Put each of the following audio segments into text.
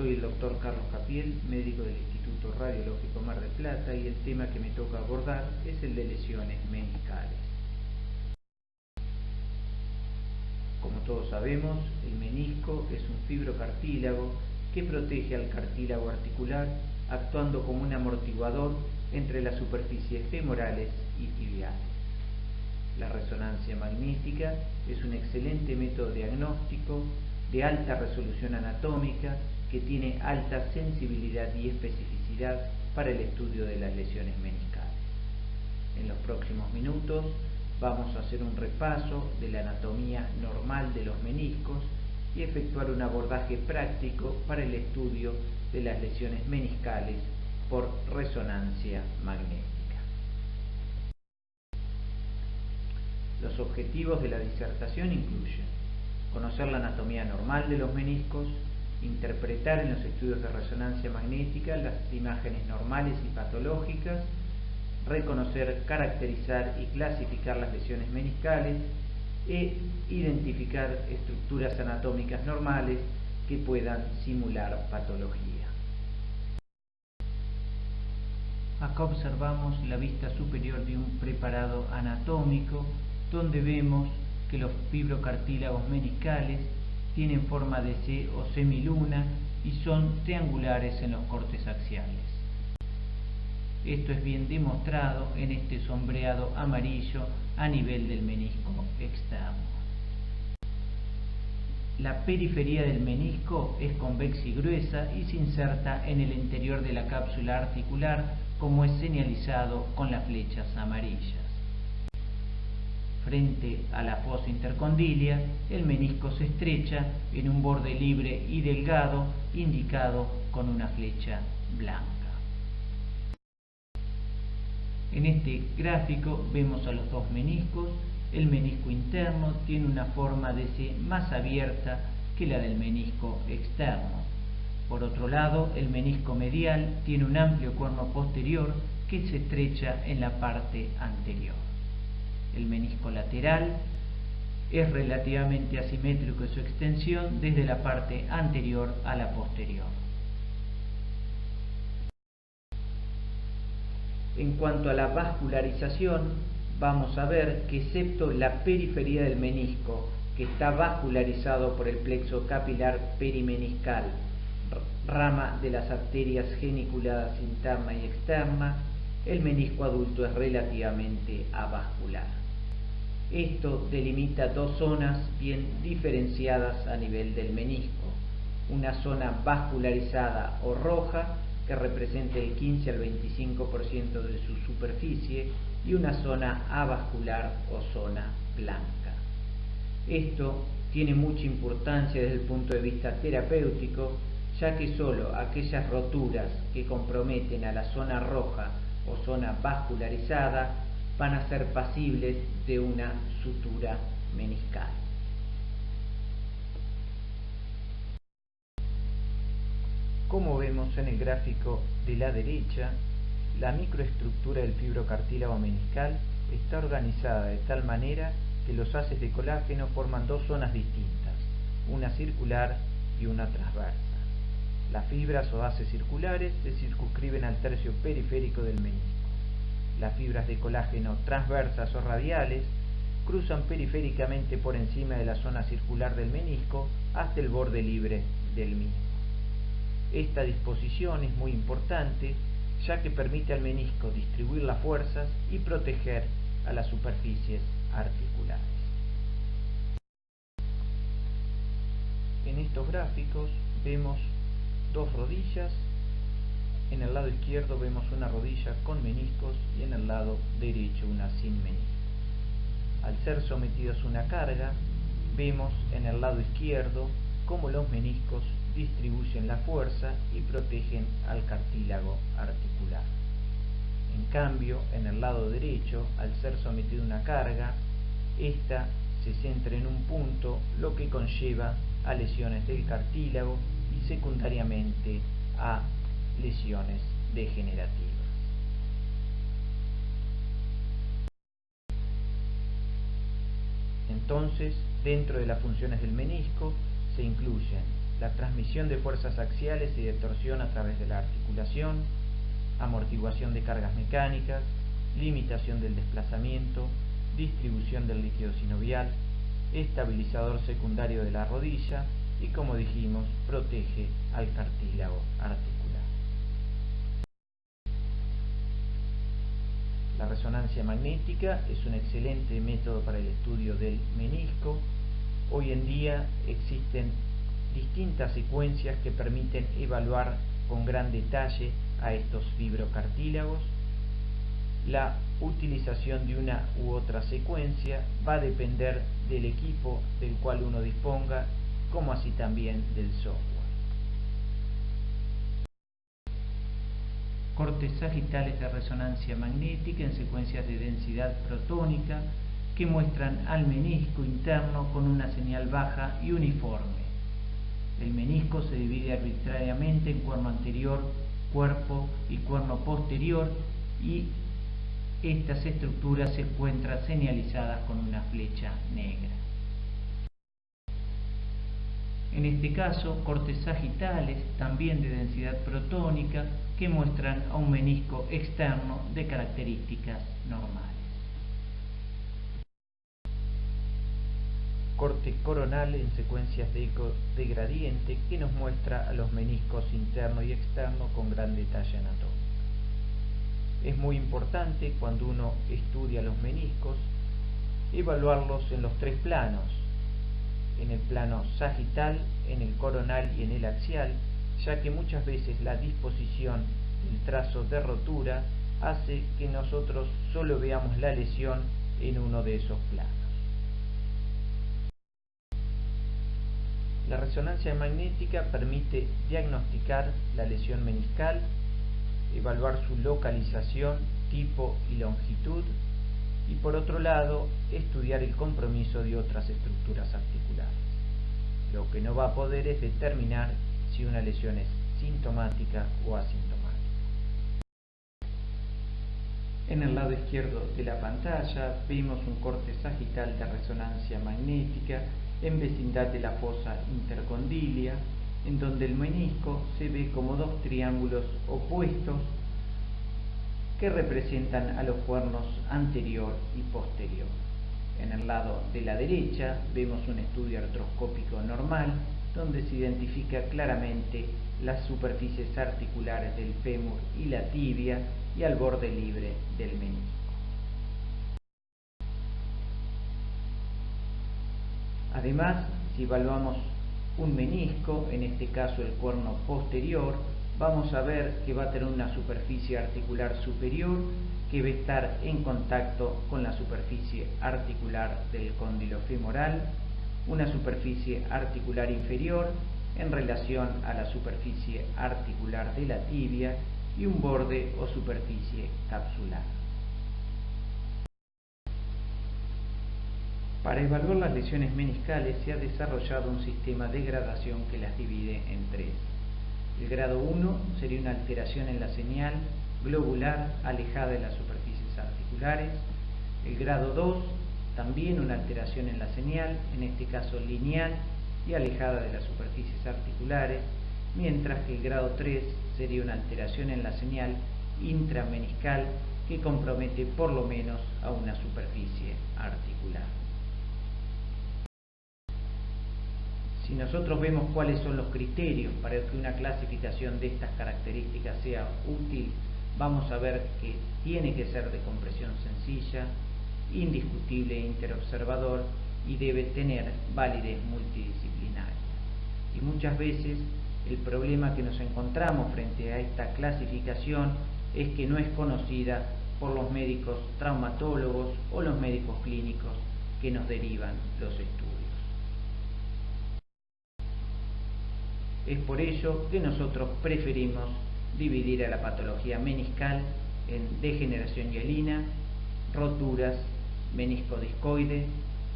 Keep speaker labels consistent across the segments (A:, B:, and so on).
A: Soy el doctor Carlos Capiel, médico del Instituto Radiológico Mar del Plata, y el tema que me toca abordar es el de lesiones meniscales. Como todos sabemos, el menisco es un fibrocartílago que protege al cartílago articular, actuando como un amortiguador entre las superficies femorales y tibiales. La resonancia magnética es un excelente método diagnóstico de alta resolución anatómica que tiene alta sensibilidad y especificidad para el estudio de las lesiones meniscales. En los próximos minutos vamos a hacer un repaso de la anatomía normal de los meniscos y efectuar un abordaje práctico para el estudio de las lesiones meniscales por resonancia magnética. Los objetivos de la disertación incluyen conocer la anatomía normal de los meniscos, interpretar en los estudios de resonancia magnética las imágenes normales y patológicas, reconocer, caracterizar y clasificar las lesiones meniscales e identificar estructuras anatómicas normales que puedan simular patología. Acá observamos la vista superior de un preparado anatómico donde vemos que los fibrocartílagos meniscales tienen forma de C o semiluna y son triangulares en los cortes axiales. Esto es bien demostrado en este sombreado amarillo a nivel del menisco externo. La periferia del menisco es convexa y gruesa y se inserta en el interior de la cápsula articular, como es señalizado con las flechas amarillas. Frente a la fosa intercondilia, el menisco se estrecha en un borde libre y delgado, indicado con una flecha blanca. En este gráfico vemos a los dos meniscos. El menisco interno tiene una forma de C más abierta que la del menisco externo. Por otro lado, el menisco medial tiene un amplio cuerno posterior que se estrecha en la parte anterior. El menisco lateral es relativamente asimétrico en su extensión desde la parte anterior a la posterior. En cuanto a la vascularización, vamos a ver que excepto la periferia del menisco, que está vascularizado por el plexo capilar perimeniscal, rama de las arterias geniculadas interna y externa, el menisco adulto es relativamente avascular. Esto delimita dos zonas bien diferenciadas a nivel del menisco: una zona vascularizada o roja, que representa el 15 al 25% de su superficie, y una zona avascular o zona blanca. Esto tiene mucha importancia desde el punto de vista terapéutico, ya que solo aquellas roturas que comprometen a la zona roja o zona vascularizada van a ser pasibles de una sutura meniscal. Como vemos en el gráfico de la derecha, la microestructura del fibrocartílago meniscal está organizada de tal manera que los haces de colágeno forman dos zonas distintas, una circular y una transversa. Las fibras o haces circulares se circunscriben al tercio periférico del menisco. Las fibras de colágeno transversas o radiales cruzan periféricamente por encima de la zona circular del menisco hasta el borde libre del mismo. Esta disposición es muy importante, ya que permite al menisco distribuir las fuerzas y proteger a las superficies articulares. En estos gráficos vemos dos rodillas. En el lado izquierdo vemos una rodilla con meniscos y en el lado derecho una sin meniscos. Al ser sometidos a una carga, vemos en el lado izquierdo cómo los meniscos distribuyen la fuerza y protegen al cartílago articular. En cambio, en el lado derecho, al ser sometido a una carga, esta se centra en un punto, lo que conlleva a lesiones del cartílago y secundariamente a lesiones degenerativas. Entonces, dentro de las funciones del menisco se incluyen la transmisión de fuerzas axiales y de torsión a través de la articulación, amortiguación de cargas mecánicas, limitación del desplazamiento, distribución del líquido sinovial, estabilizador secundario de la rodilla y, como dijimos, protege al cartílago articular. La resonancia magnética es un excelente método para el estudio del menisco. Hoy en día existen distintas secuencias que permiten evaluar con gran detalle a estos fibrocartílagos. La utilización de una u otra secuencia va a depender del equipo del cual uno disponga, como así también del software. Cortes sagitales de resonancia magnética en secuencias de densidad protónica que muestran al menisco interno con una señal baja y uniforme. El menisco se divide arbitrariamente en cuerno anterior, cuerpo y cuerno posterior, y estas estructuras se encuentran señalizadas con una flecha negra. En este caso, cortes sagitales, también de densidad protónica, que muestran a un menisco externo de características normales. Corte coronal en secuencias de eco de gradiente, que nos muestra a los meniscos interno y externo con gran detalle anatómico. Es muy importante, cuando uno estudia los meniscos, evaluarlos en los tres planos: en el plano sagital, en el coronal y en el axial, ya que muchas veces la disposición del trazo de rotura hace que nosotros solo veamos la lesión en uno de esos planos. La resonancia magnética permite diagnosticar la lesión meniscal, evaluar su localización, tipo y longitud, y por otro lado, estudiar el compromiso de otras estructuras articulares. Lo que no va a poder es determinar si una lesión es sintomática o asintomática. En el lado izquierdo de la pantalla vemos un corte sagital de resonancia magnética en vecindad de la fosa intercondilia, en donde el menisco se ve como dos triángulos opuestos que representan a los cuernos anterior y posterior. En el lado de la derecha vemos un estudio artroscópico normal, donde se identifica claramente las superficies articulares del fémur y la tibia y al borde libre del menisco. Además, si evaluamos un menisco, en este caso el cuerno posterior, vamos a ver que va a tener una superficie articular superior que va a estar en contacto con la superficie articular del cóndilo femoral, una superficie articular inferior en relación a la superficie articular de la tibia y un borde o superficie capsular. Para evaluar las lesiones meniscales se ha desarrollado un sistema de gradación que las divide en tres. El grado 1 sería una alteración en la señal globular alejada de las superficies articulares. El grado 2, también una alteración en la señal, en este caso lineal y alejada de las superficies articulares, mientras que el grado 3 sería una alteración en la señal intrameniscal que compromete por lo menos a una superficie articular. Si nosotros vemos cuáles son los criterios para que una clasificación de estas características sea útil, vamos a ver que tiene que ser de compresión sencilla, indiscutible e interobservador, y debe tener validez multidisciplinaria. Y muchas veces el problema que nos encontramos frente a esta clasificación es que no es conocida por los médicos traumatólogos o los médicos clínicos que nos derivan los estudios. Es por ello que nosotros preferimos dividir a la patología meniscal en degeneración hialina, roturas, menisco discoide,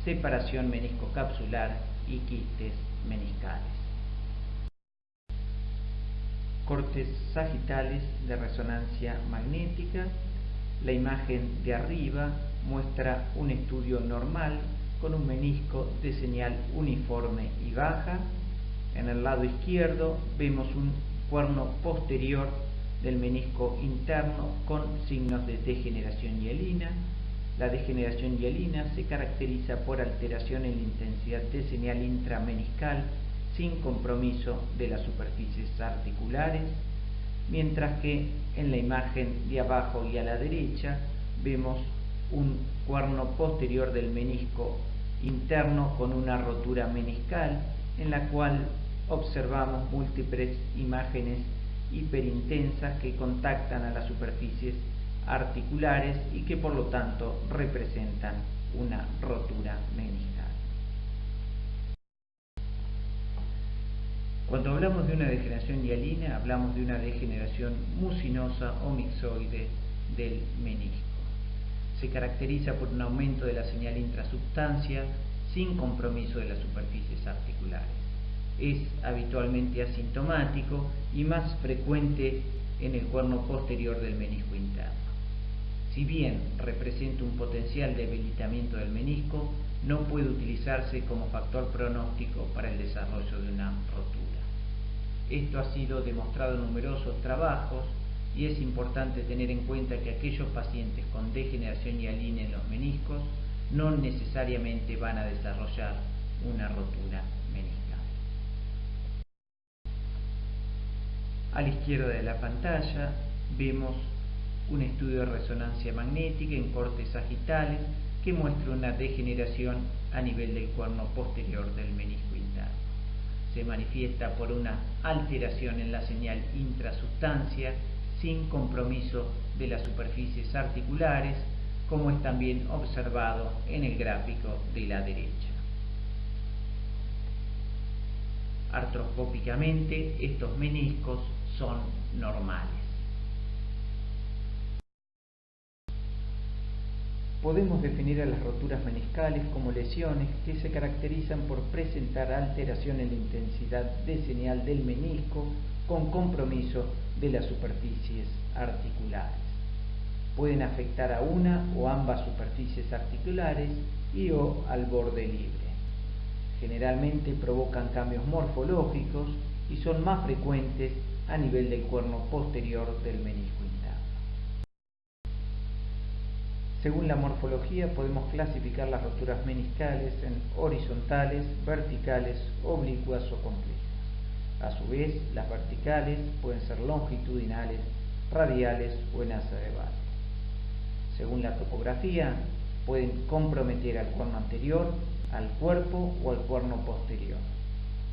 A: separación meniscocapsular y quistes meniscales. Cortes sagitales de resonancia magnética. La imagen de arriba muestra un estudio normal con un menisco de señal uniforme y baja. En el lado izquierdo vemos un cuerno posterior del menisco interno con signos de degeneración hialina. La degeneración hialina se caracteriza por alteración en la intensidad de señal intrameniscal sin compromiso de las superficies articulares, mientras que en la imagen de abajo y a la derecha vemos un cuerno posterior del menisco interno con una rotura meniscal, en la cual observamos múltiples imágenes hiperintensas que contactan a las superficies articulares y que por lo tanto representan una rotura meniscal. Cuando hablamos de una degeneración hialina, hablamos de una degeneración mucinosa o mixoide del menisco. Se caracteriza por un aumento de la señal intrasubstancia sin compromiso de las superficies articulares. Es habitualmente asintomático y más frecuente en el cuerno posterior del menisco interno. Si bien representa un potencial debilitamiento del menisco, no puede utilizarse como factor pronóstico para el desarrollo de una rotura. Esto ha sido demostrado en numerosos trabajos y es importante tener en cuenta que aquellos pacientes con degeneración hialina en los meniscos no necesariamente van a desarrollar una rotura meniscal. A la izquierda de la pantalla vemos un estudio de resonancia magnética en cortes sagitales que muestra una degeneración a nivel del cuerno posterior del menisco interno. Se manifiesta por una alteración en la señal intrasubstancia sin compromiso de las superficies articulares, como es también observado en el gráfico de la derecha. Artroscópicamente, estos meniscos son normales. Podemos definir a las roturas meniscales como lesiones que se caracterizan por presentar alteración en la intensidad de señal del menisco con compromiso de las superficies articulares. Pueden afectar a una o ambas superficies articulares y o al borde libre. Generalmente provocan cambios morfológicos y son más frecuentes a nivel del cuerno posterior del menisco interno. Según la morfología podemos clasificar las roturas meniscales en horizontales, verticales, oblicuas o complejas. A su vez, las verticales pueden ser longitudinales, radiales o en asa de Wahl. Según la topografía, pueden comprometer al cuerno anterior, al cuerpo o al cuerno posterior.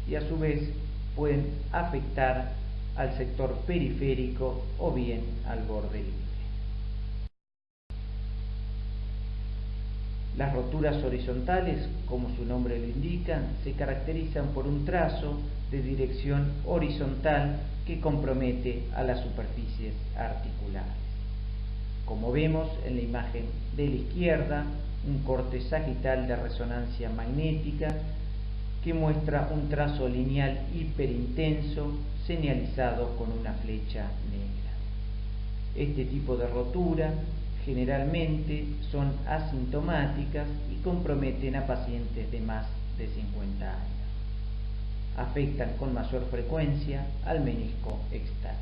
A: Y a su vez, pueden afectar al sector periférico o bien al borde libre. Las roturas horizontales, como su nombre lo indica, se caracterizan por un trazo de dirección horizontal que compromete a las superficies articulares. Como vemos en la imagen de la izquierda, un corte sagital de resonancia magnética que muestra un trazo lineal hiperintenso señalizado con una flecha negra. Este tipo de rotura generalmente son asintomáticas y comprometen a pacientes de más de 50 años. Afectan con mayor frecuencia al menisco externo.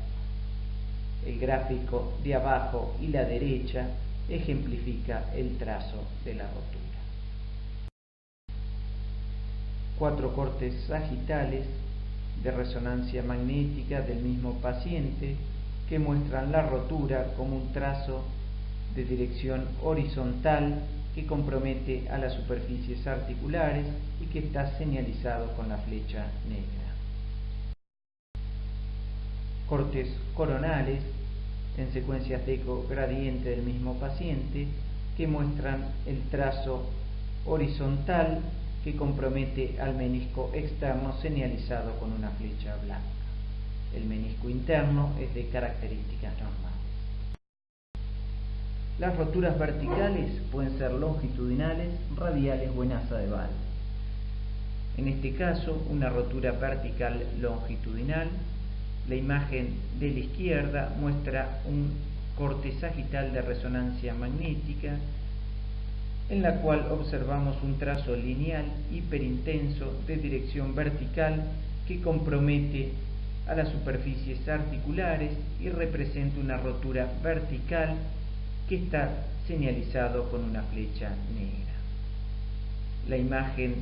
A: El gráfico de abajo y la derecha ejemplifica el trazo de la rotura. 4 cortes sagitales de resonancia magnética del mismo paciente que muestran la rotura como un trazo de dirección horizontal que compromete a las superficies articulares y que está señalizado con la flecha negra. Cortes coronales en secuencias de eco gradiente del mismo paciente que muestran el trazo horizontal que compromete al menisco externo señalizado con una flecha blanca. El menisco interno es de características normales. Las roturas verticales pueden ser longitudinales, radiales o en asa de Wahl. En este caso, una rotura vertical longitudinal. La imagen de la izquierda muestra un corte sagital de resonancia magnética en la cual observamos un trazo lineal hiperintenso de dirección vertical que compromete a las superficies articulares y representa una rotura vertical que está señalizado con una flecha negra. La imagen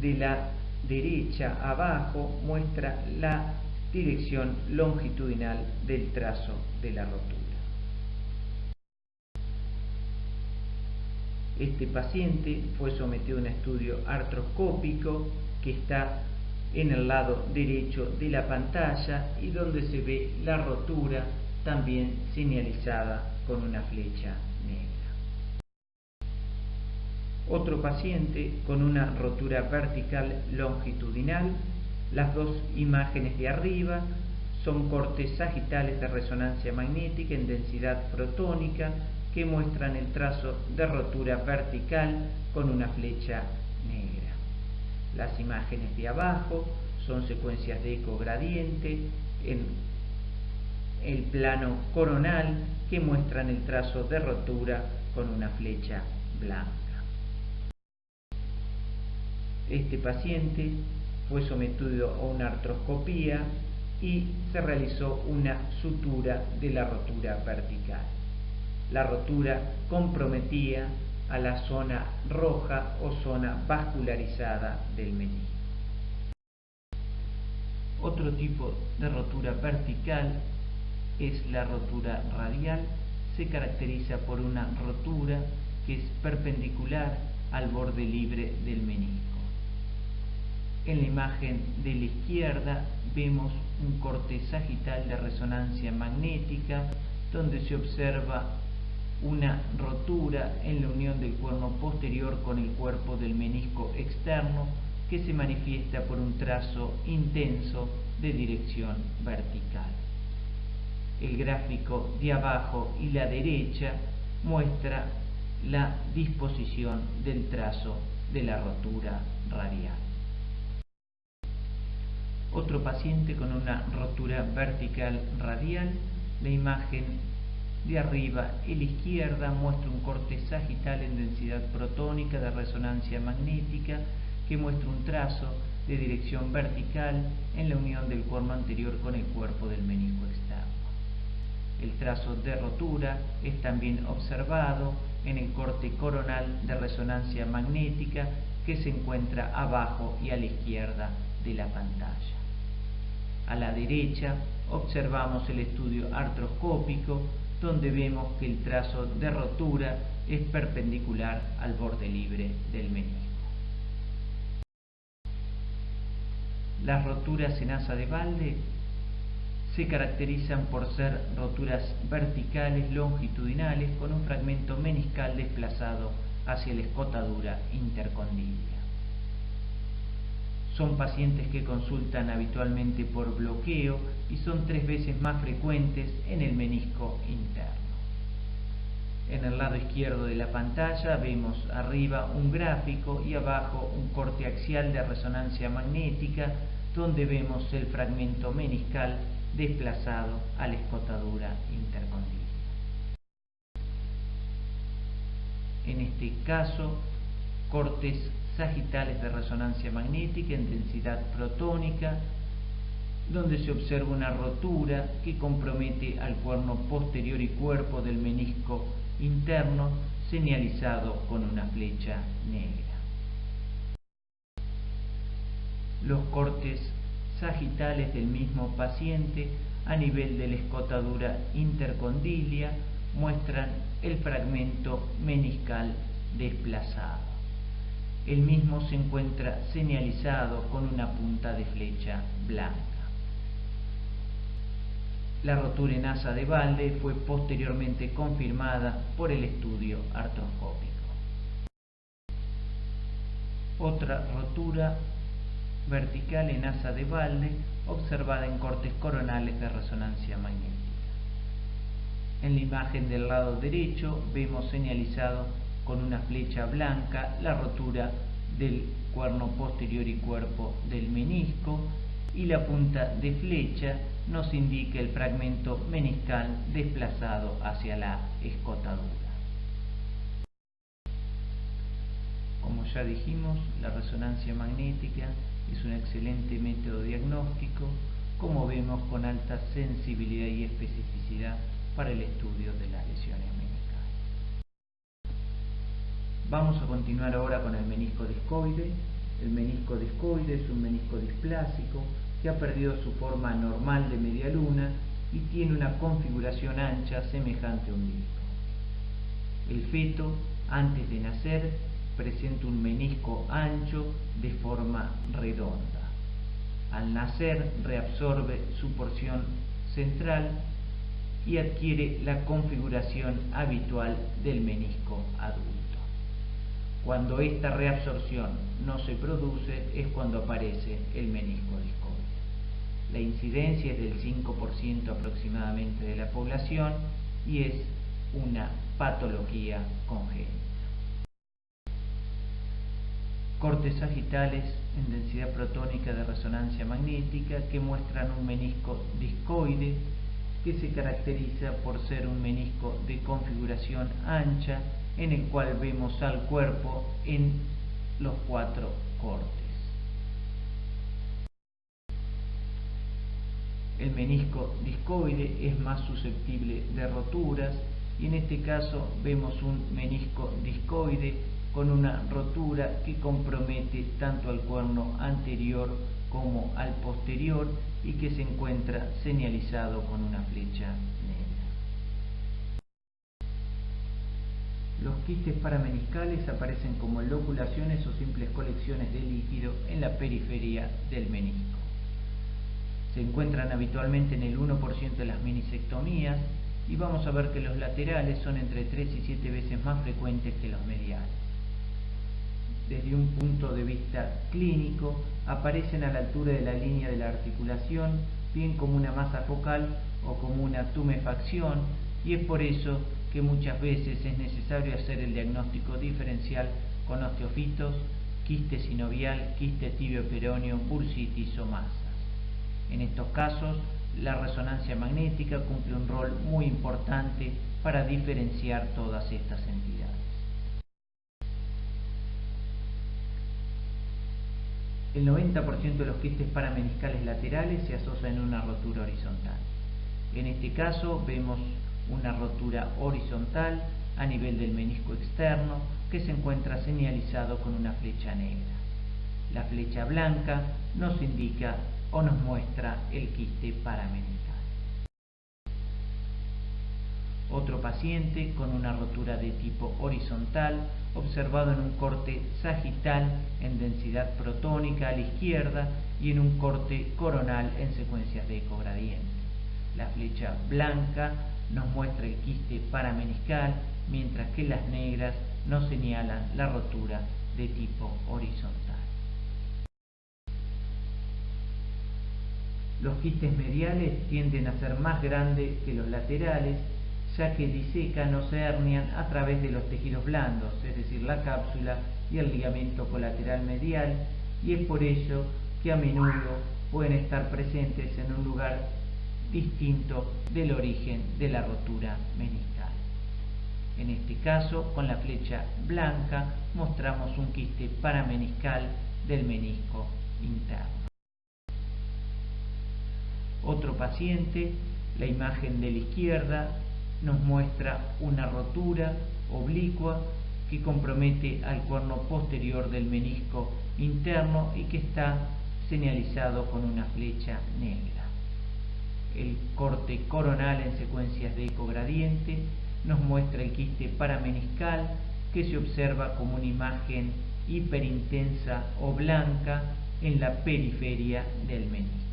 A: de la derecha abajo muestra la dirección longitudinal del trazo de la rotura. Este paciente fue sometido a un estudio artroscópico que está en el lado derecho de la pantalla y donde se ve la rotura también señalizada con una flecha negra. Otro paciente con una rotura vertical longitudinal. Las dos imágenes de arriba son cortes sagitales de resonancia magnética en densidad protónica que muestran el trazo de rotura vertical con una flecha negra. Las imágenes de abajo son secuencias de eco gradiente en el plano coronal que muestran el trazo de rotura con una flecha blanca. Este paciente fue sometido a una artroscopía y se realizó una sutura de la rotura vertical. La rotura comprometía a la zona roja o zona vascularizada del menisco. Otro tipo de rotura vertical es la rotura radial. Se caracteriza por una rotura que es perpendicular al borde libre del menisco. En la imagen de la izquierda vemos un corte sagital de resonancia magnética donde se observa una rotura en la unión del cuerno posterior con el cuerpo del menisco externo que se manifiesta por un trazo intenso de dirección vertical. El gráfico de abajo y la derecha muestra la disposición del trazo de la rotura radial. Otro paciente con una rotura vertical radial. La imagen de arriba a la izquierda muestra un corte sagital en densidad protónica de resonancia magnética que muestra un trazo de dirección vertical en la unión del cuerno anterior con el cuerpo del menisco externo. El trazo de rotura es también observado en el corte coronal de resonancia magnética que se encuentra abajo y a la izquierda de la pantalla. A la derecha observamos el estudio artroscópico donde vemos que el trazo de rotura es perpendicular al borde libre del menisco. Las roturas en asa de Walde se caracterizan por ser roturas verticales longitudinales con un fragmento meniscal desplazado hacia la escotadura intercondilia. Son pacientes que consultan habitualmente por bloqueo y son 3 veces más frecuentes en el menisco interno. En el lado izquierdo de la pantalla vemos arriba un gráfico y abajo un corte axial de resonancia magnética donde vemos el fragmento meniscal desplazado a la escotadura intercondilia. En este caso, cortes sagitales de resonancia magnética en densidad protónica, donde se observa una rotura que compromete al cuerno posterior y cuerpo del menisco interno, señalizado con una flecha negra. Los cortes sagitales del mismo paciente a nivel de la escotadura intercondilia muestran el fragmento meniscal desplazado. El mismo se encuentra señalizado con una punta de flecha blanca. La rotura en asa de Walde fue posteriormente confirmada por el estudio artroscópico. Otra rotura vertical en asa de Walde observada en cortes coronales de resonancia magnética. En la imagen del lado derecho vemos señalizado con una flecha blanca la rotura del cuerno posterior y cuerpo del menisco, y la punta de flecha nos indica el fragmento meniscal desplazado hacia la escotadura. Como ya dijimos, la resonancia magnética es un excelente método diagnóstico, como vemos, con alta sensibilidad y especificidad para el estudio de las lesiones meniscales. Vamos a continuar ahora con el menisco discoide. El menisco discoide es un menisco displásico que ha perdido su forma normal de media luna y tiene una configuración ancha semejante a un disco. El feto, antes de nacer, presenta un menisco ancho de forma redonda. Al nacer reabsorbe su porción central y adquiere la configuración habitual del menisco adulto. Cuando esta reabsorción no se produce es cuando aparece el menisco discoide. La incidencia es del 5% aproximadamente de la población y es una patología congénita. Cortes sagitales en densidad protónica de resonancia magnética que muestran un menisco discoide que se caracteriza por ser un menisco de configuración ancha en el cual vemos al cuerpo en los 4 cortes. El menisco discoide es más susceptible de roturas y en este caso vemos un menisco discoide con una rotura que compromete tanto al cuerno anterior como al posterior y que se encuentra señalizado con una flecha negra. Los quistes parameniscales aparecen como loculaciones o simples colecciones de líquido en la periferia del menisco. Se encuentran habitualmente en el 1% de las meniscectomías y vamos a ver que los laterales son entre 3 y 7 veces más frecuentes que los mediales. Desde un punto de vista clínico, aparecen a la altura de la línea de la articulación, bien como una masa focal o como una tumefacción, y es por eso que muchas veces es necesario hacer el diagnóstico diferencial con osteofitos, quiste sinovial, quiste tibio-peroneo, bursitis o masas. En estos casos, la resonancia magnética cumple un rol muy importante para diferenciar todas estas entidades. El 90% de los quistes parameniscales laterales se asocian en una rotura horizontal. En este caso vemos una rotura horizontal a nivel del menisco externo que se encuentra señalizado con una flecha negra. La flecha blanca nos indica o nos muestra el quiste parameniscal. Otro paciente con una rotura de tipo horizontal, observado en un corte sagital en densidad protónica a la izquierda y en un corte coronal en secuencias de ecogradiente. La flecha blanca nos muestra el quiste parameniscal, mientras que las negras nos señalan la rotura de tipo horizontal. Los quistes mediales tienden a ser más grandes que los laterales, ya que disecan o se hernian a través de los tejidos blandos, es decir, la cápsula y el ligamento colateral medial, y es por ello que a menudo pueden estar presentes en un lugar distinto del origen de la rotura meniscal. En este caso, con la flecha blanca, mostramos un quiste parameniscal del menisco interno. Otro paciente, la imagen de la izquierda, nos muestra una rotura oblicua que compromete al cuerno posterior del menisco interno y que está señalizado con una flecha negra. El corte coronal en secuencias de ecogradiente nos muestra el quiste parameniscal que se observa como una imagen hiperintensa o blanca en la periferia del menisco.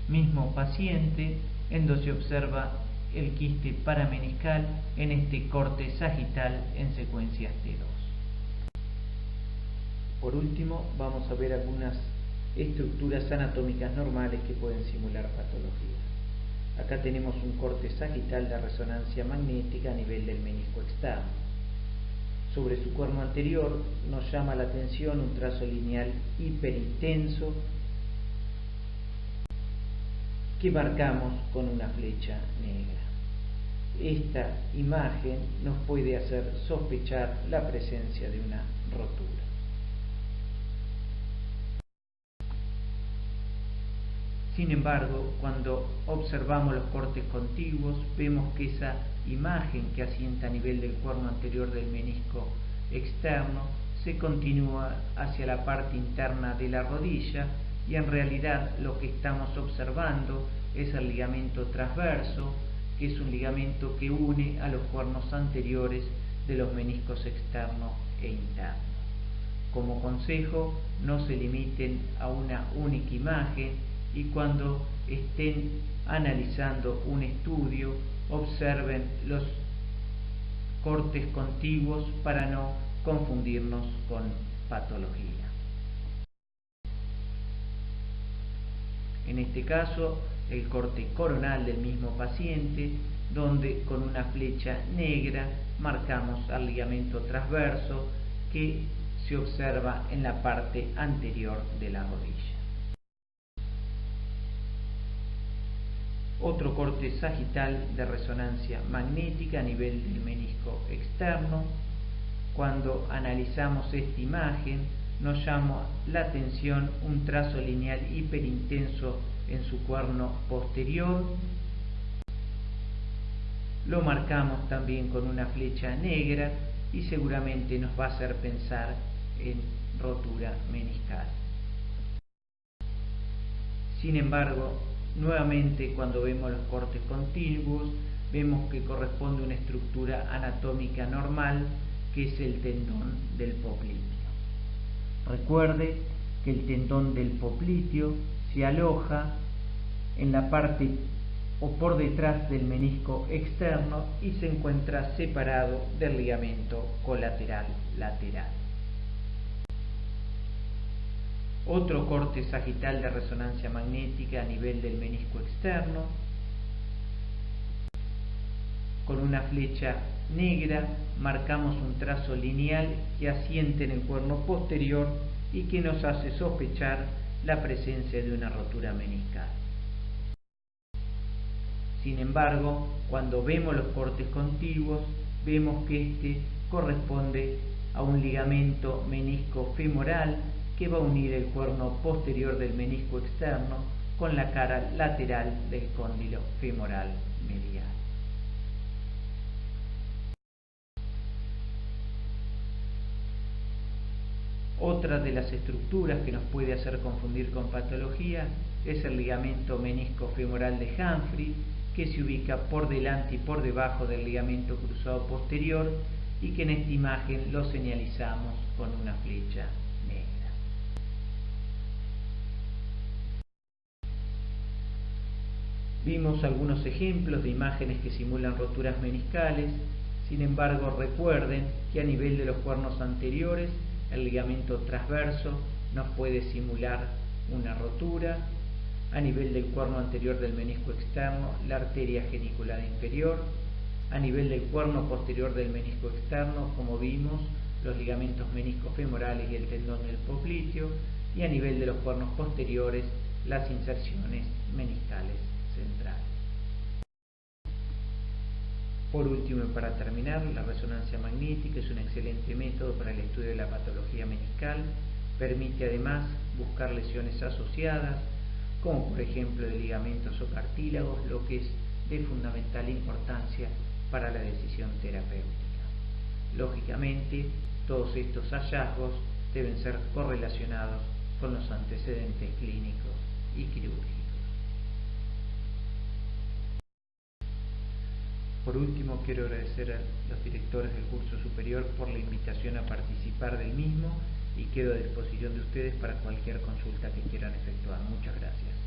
A: Mismo paciente en donde se observa el quiste parameniscal en este corte sagital en secuencias T2. Por último, vamos a ver algunas estructuras anatómicas normales que pueden simular patología. Acá tenemos un corte sagital de resonancia magnética a nivel del menisco externo. Sobre su cuerno anterior nos llama la atención un trazo lineal hiperintenso que marcamos con una flecha negra. esta imagen nos puede hacer sospechar la presencia de una rotura. Sin embargo, cuando observamos los cortes contiguos, vemos que esa imagen que asienta a nivel del cuerno anterior del menisco externo se continúa hacia la parte interna de la rodilla, y en realidad lo que estamos observando es el ligamento transverso, que es un ligamento que une a los cuernos anteriores de los meniscos externo e interno. Como consejo, no se limiten a una única imagen, y cuando estén analizando un estudio, observen los cortes contiguos para no confundirnos con patología. En este caso, el corte coronal del mismo paciente, donde con una flecha negra marcamos al ligamento transverso que se observa en la parte anterior de la rodilla. Otro corte sagital de resonancia magnética a nivel del menisco externo. Cuando analizamos esta imagen, nos llama la atención un trazo lineal hiperintenso en su cuerno posterior. Lo marcamos también con una flecha negra y seguramente nos va a hacer pensar en rotura meniscal. Sin embargo, nuevamente, cuando vemos los cortes contiguos, vemos que corresponde a una estructura anatómica normal, que es el tendón del popliteo. Recuerde que el tendón del popliteo se aloja en la parte o por detrás del menisco externo y se encuentra separado del ligamento colateral lateral. Otro corte sagital de resonancia magnética a nivel del menisco externo. Con una flecha negra marcamos un trazo lineal que asiente en el cuerno posterior y que nos hace sospechar la presencia de una rotura meniscal. Sin embargo, cuando vemos los cortes contiguos, vemos que este corresponde a un ligamento menisco femoral que va a unir el cuerno posterior del menisco externo con la cara lateral del cóndilo femoral medial. Otra de las estructuras que nos puede hacer confundir con patología es el ligamento menisco femoral de Humphrey, que se ubica por delante y por debajo del ligamento cruzado posterior y que en esta imagen lo señalizamos con una flecha negra. Vimos algunos ejemplos de imágenes que simulan roturas meniscales. Sin embargo, recuerden que a nivel de los cuernos anteriores, el ligamento transverso nos puede simular una rotura. A nivel del cuerno anterior del menisco externo, la arteria geniculada inferior. A nivel del cuerno posterior del menisco externo, como vimos, los ligamentos meniscofemorales y el tendón del popliteo. Y a nivel de los cuernos posteriores, las inserciones meniscales centrales. Por último, y para terminar, la resonancia magnética es un excelente método para el estudio de la patología meniscal. Permite además buscar lesiones asociadas, como por ejemplo de ligamentos o cartílagos, lo que es de fundamental importancia para la decisión terapéutica. Lógicamente, todos estos hallazgos deben ser correlacionados con los antecedentes clínicos y quirúrgicos. Por último, quiero agradecer a los directores del curso superior por la invitación a participar del mismo y quedo a disposición de ustedes para cualquier consulta que quieran efectuar. Muchas gracias.